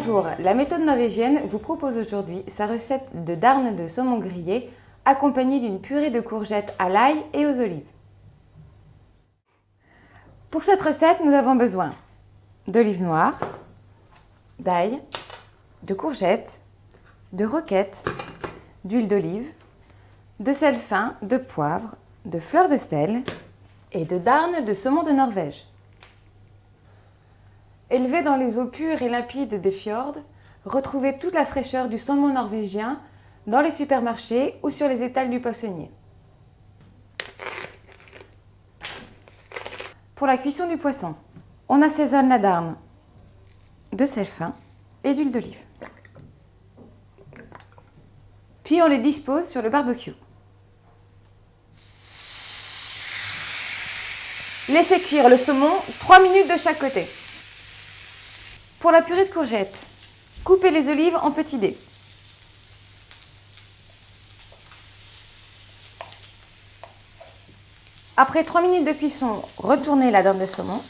Bonjour, la méthode norvégienne vous propose aujourd'hui sa recette de darne de saumon grillé accompagnée d'une purée de courgettes à l'ail et aux olives. Pour cette recette, nous avons besoin d'olives noires, d'ail, de courgettes, de roquettes, d'huile d'olive, de sel fin, de poivre, de fleurs de sel et de darne de saumon de Norvège. Élevé dans les eaux pures et limpides des fjords, retrouvez toute la fraîcheur du saumon norvégien dans les supermarchés ou sur les étals du poissonnier. Pour la cuisson du poisson, on assaisonne la darne de sel fin et d'huile d'olive. Puis on les dispose sur le barbecue. Laissez cuire le saumon 3 minutes de chaque côté. Pour la purée de courgettes, coupez les olives en petits dés. Après 3 minutes de cuisson, retournez la darne de saumon.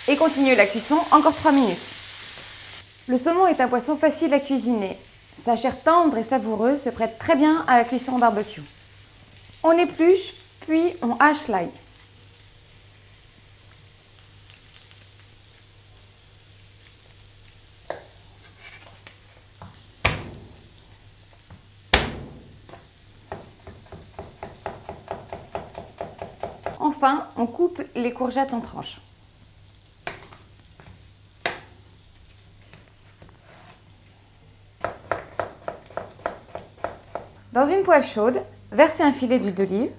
Et continuez la cuisson encore 3 minutes. Le saumon est un poisson facile à cuisiner. Sa chair tendre et savoureuse se prête très bien à la cuisson au barbecue. On épluche, puis on hache l'ail. Enfin, on coupe les courgettes en tranches. Dans une poêle chaude, versez un filet d'huile d'olive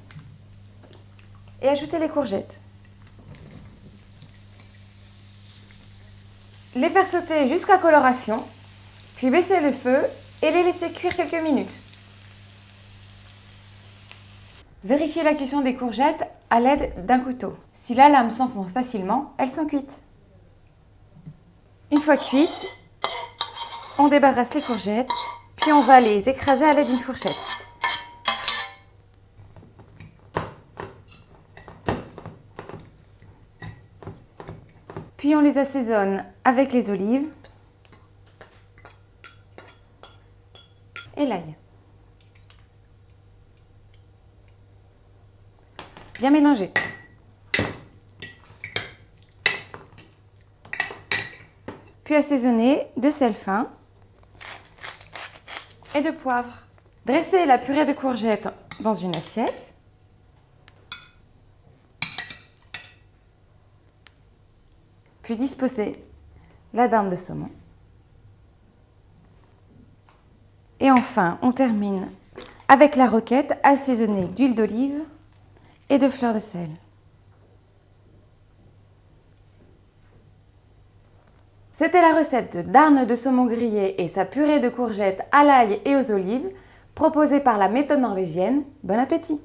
et ajoutez les courgettes. Les faire sauter jusqu'à coloration, puis baissez le feu et les laisser cuire quelques minutes. Vérifiez la cuisson des courgettes à l'aide d'un couteau. Si la lame s'enfonce facilement, elles sont cuites. Une fois cuites, on débarrasse les courgettes, puis on va les écraser à l'aide d'une fourchette. Puis on les assaisonne avec les olives et l'ail. Bien mélanger. Puis assaisonner de sel fin et de poivre. Dressez la purée de courgettes dans une assiette. Puis disposez la darne de saumon. Et enfin, on termine avec la roquette assaisonnée d'huile d'olive et de fleurs de sel. C'était la recette de darne de saumon grillé et sa purée de courgettes à l'ail et aux olives, proposée par la méthode norvégienne. Bon appétit!